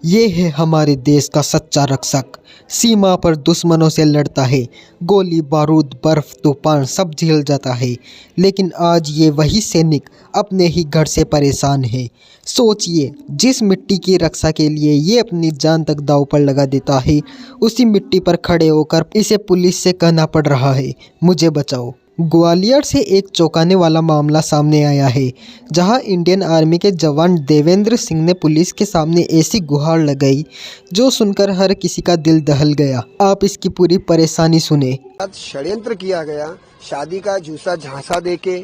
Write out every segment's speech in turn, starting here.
ये है हमारे देश का सच्चा रक्षक। सीमा पर दुश्मनों से लड़ता है, गोली बारूद बर्फ तूफान सब झेल जाता है। लेकिन आज ये वही सैनिक अपने ही घर से परेशान है। सोचिए, जिस मिट्टी की रक्षा के लिए ये अपनी जान तक दांव पर लगा देता है, उसी मिट्टी पर खड़े होकर इसे पुलिस से कहना पड़ रहा है, मुझे बचाओ। ग्वालियर से एक चौंकाने वाला मामला सामने आया है, जहां इंडियन आर्मी के जवान देवेंद्र सिंह ने पुलिस के सामने ऐसी गुहार लगाई जो सुनकर हर किसी का दिल दहल गया। आप इसकी पूरी परेशानी सुने। षड्यंत्र किया गया, शादी का झूठा झांसा देके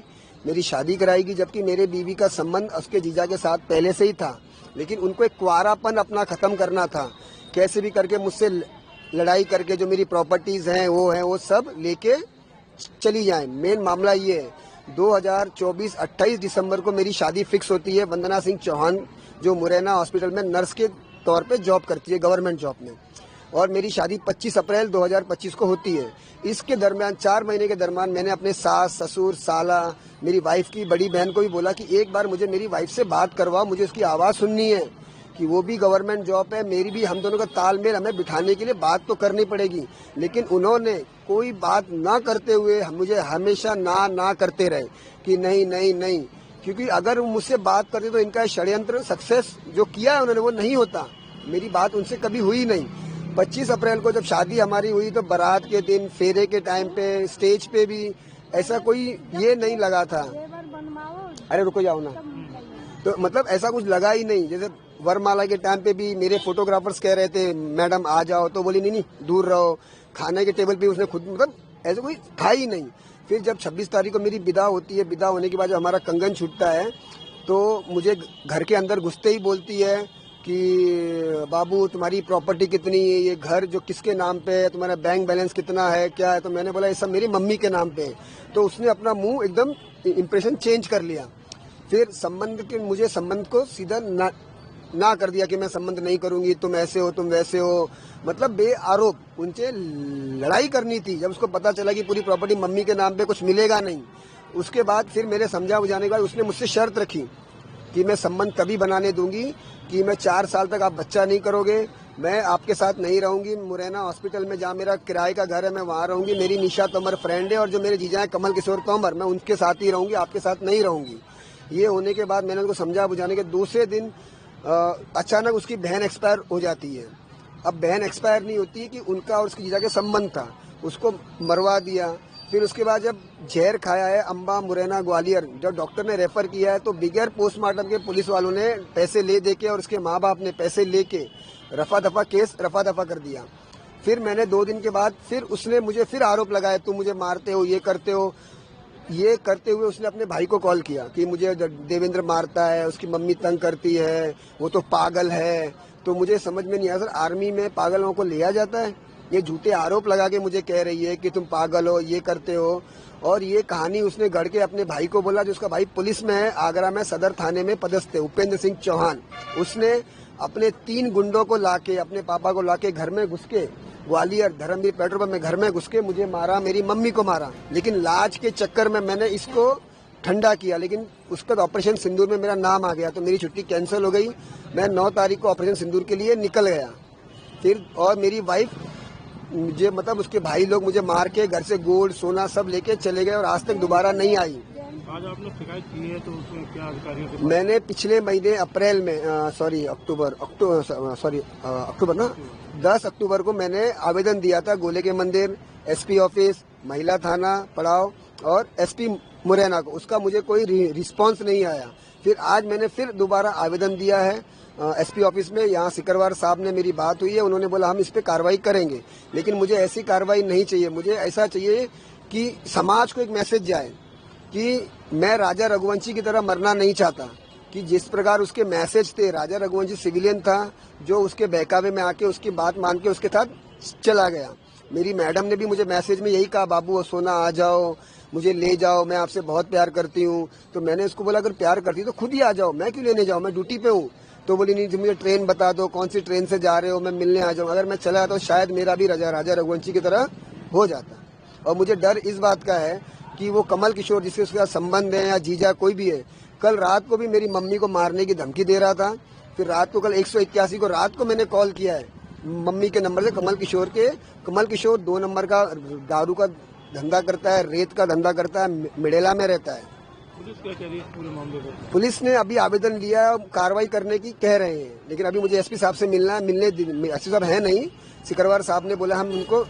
मेरी शादी कराएगी, जबकि मेरे बीवी का संबंध उसके जीजा के साथ पहले से ही था। लेकिन उनको एक कुंवारापन अपना खत्म करना था, कैसे भी करके मुझसे लड़ाई करके जो मेरी प्रॉपर्टीज हैं वो सब लेके चली जाए। मेन मामला ये है, 2024 28 दिसंबर को मेरी शादी फिक्स होती है वंदना सिंह चौहान, जो मुरैना हॉस्पिटल में नर्स के तौर पे जॉब करती है, गवर्नमेंट जॉब में, और मेरी शादी 25 अप्रैल 2025 को होती है। इसके दरमियान 4 महीने के दरमियान मैंने अपने सास ससुर साला मेरी वाइफ की बड़ी बहन को भी बोला कि एक बार मुझे मेरी वाइफ से बात करवाओ, मुझे उसकी आवाज़ सुननी है कि वो भी गवर्नमेंट जॉब है, मेरी भी, हम दोनों का तालमेल हमें बिठाने के लिए बात तो करनी पड़ेगी। लेकिन उन्होंने कोई बात ना करते हुए मुझे हमेशा ना करते रहे कि नहीं नहीं नहीं, क्योंकि अगर वो मुझसे बात करते तो इनका षड्यंत्र सक्सेस जो किया है उन्होंने वो नहीं होता। मेरी बात उनसे कभी हुई नहीं। 25 अप्रैल को जब शादी हमारी हुई तो बारात के दिन फेरे के टाइम पे स्टेज पे भी ऐसा कोई ये नहीं लगा था, अरे रुको जाओ ना, तो मतलब ऐसा कुछ लगा ही नहीं। जैसे वरमाला के टाइम पे भी मेरे फोटोग्राफर्स कह रहे थे मैडम आ जाओ, तो बोली नहीं दूर रहो। खाने के टेबल पे उसने खुद, मतलब ऐसा कोई था ही नहीं। फिर जब 26 तारीख को मेरी विदा होती है, विदा होने के बाद जब हमारा कंगन छूटता है तो मुझे घर के अंदर घुसते ही बोलती है कि बाबू तुम्हारी प्रॉपर्टी कितनी है, ये घर जो किसके नाम पे है, तुम्हारा बैंक बैलेंस कितना है, क्या है। तो मैंने बोला ये सब मेरी मम्मी के नाम पे है। तो उसने अपना मुंह एकदम इम्प्रेशन चेंज कर लिया। फिर मुझे संबंध को सीधा ना कर दिया कि मैं संबंध नहीं करूंगी, तुम ऐसे हो तुम वैसे हो, मतलब बे आरोप उनसे लड़ाई करनी थी। जब उसको पता चला कि पूरी प्रॉपर्टी मम्मी के नाम पे, कुछ मिलेगा नहीं, उसके बाद फिर मेरे समझा बुझाने के बाद उसने मुझसे शर्त रखी कि मैं संबंध तभी बनाने दूंगी कि मैं 4 साल तक आप बच्चा नहीं करोगे, मैं आपके साथ नहीं रहूंगी, मुरैना हॉस्पिटल में जहाँ मेरा किराए का घर है मैं वहाँ रहूंगी, मेरी निशा तोमर फ्रेंड है, और जो मेरे जीजा है कमल किशोर तोमर, मैं उनके साथ ही रहूंगी, आपके साथ नहीं रहूंगी। ये होने के बाद मैंने उनको समझा बुझाने के दूसरे दिन अचानक उसकी बहन एक्सपायर हो जाती है। अब बहन एक्सपायर नहीं होती है कि उनका और उसकी जीजा के संबंध था, उसको मरवा दिया। फिर उसके बाद जब जहर खाया है अम्बा मुरैना ग्वालियर, जब डॉक्टर ने रेफर किया है तो बिगैर पोस्टमार्टम के पुलिस वालों ने पैसे ले दे के और उसके माँ बाप ने पैसे लेके केस रफा दफा कर दिया। फिर मैंने 2 दिन के बाद फिर उसने मुझे फिर आरोप लगाया, तुम मुझे मारते हो, ये करते हो। ये करते हुए उसने अपने भाई को कॉल किया कि मुझे देवेंद्र मारता है, उसकी मम्मी तंग करती है, वो तो पागल है। तो मुझे समझ में नहीं आया, सर आर्मी में पागलों को लिया जाता है? ये झूठे आरोप लगा के मुझे कह रही है कि तुम पागल हो, ये करते हो। और ये कहानी उसने गढ़ के अपने भाई को बोला, जो उसका भाई पुलिस में है, आगरा में सदर थाने में पदस्थ है, उपेंद्र सिंह चौहान। उसने अपने 3 गुंडों को लाके, अपने पापा को लाके घर में घुस के, ग्वालियर धर्मवीर पेट्रोल पंप में घर में घुस के मुझे मारा, मेरी मम्मी को मारा। लेकिन लाज के चक्कर में मैंने इसको ठंडा किया, लेकिन उसका ऑपरेशन सिंदूर में मेरा नाम आ गया तो मेरी छुट्टी कैंसिल हो गई। मैं 9 तारीख को ऑपरेशन सिंदूर के लिए निकल गया। फिर और मेरी वाइफ मुझे, मतलब उसके भाई लोग मुझे मार के घर से गोल्ड सोना सब लेके चले गए और आज तक दोबारा नहीं आई। आज आपने शिकायत की है तो उसमें क्या अधिकारियों के? मैंने पिछले महीने अप्रैल में अक्टूबर ना 10 अक्टूबर को मैंने आवेदन दिया था गोले के मंदिर, एसपी ऑफिस, महिला थाना पड़ाव और एसपी मुरैना को। उसका मुझे कोई रिस्पांस नहीं आया। फिर आज मैंने फिर दोबारा आवेदन दिया है एसपी ऑफिस में। यहाँ सिकरवार साहब ने मेरी बात हुई है, उन्होंने बोला हम इस पे कार्रवाई करेंगे। लेकिन मुझे ऐसी कार्रवाई नहीं चाहिए, मुझे ऐसा चाहिए कि समाज को एक मैसेज जाए कि मैं राजा रघुवंशी की तरह मरना नहीं चाहता। कि जिस प्रकार उसके मैसेज थे, राजा रघुवंशी सिविलियन था जो उसके बहकावे में आके उसकी बात मान के उसके साथ चला गया। मेरी मैडम ने भी मुझे मैसेज में यही कहा, बाबू सोना आ जाओ, मुझे ले जाओ, मैं आपसे बहुत प्यार करती हूँ। तो मैंने उसको बोला अगर प्यार करती तो खुद ही आ जाओ, मैं क्यों लेने जाऊँ, मैं ड्यूटी पे हूँ। तो बोली नहीं, मुझे ट्रेन बता दो, कौन सी ट्रेन से जा रहे हो, मैं मिलने आ जाऊँ। अगर मैं चला तो शायद मेरा भी राजा रघुवंशी की तरह हो जाता। और मुझे डर इस बात का है कि वो कमल किशोर जिससे उसका संबंध है या जीजा कोई भी है, कल रात को भी मेरी मम्मी को मारने की धमकी दे रहा था। फिर रात को कल 181 को रात को मैंने कॉल किया है मम्मी के नंबर से, कमल किशोर 2 नंबर का दारू का धंधा करता है, रेत का धंधा करता है, मिडेला में रहता है। पुलिस क्या कह रही है पूरे मामले पर? पुलिस ने अभी आवेदन लिया है, कार्रवाई करने की कह रहे हैं, लेकिन अभी मुझे एसपी साहब से मिलना है। एसपी साहब है नहीं, सिकरवार साहब ने बोला हम उनको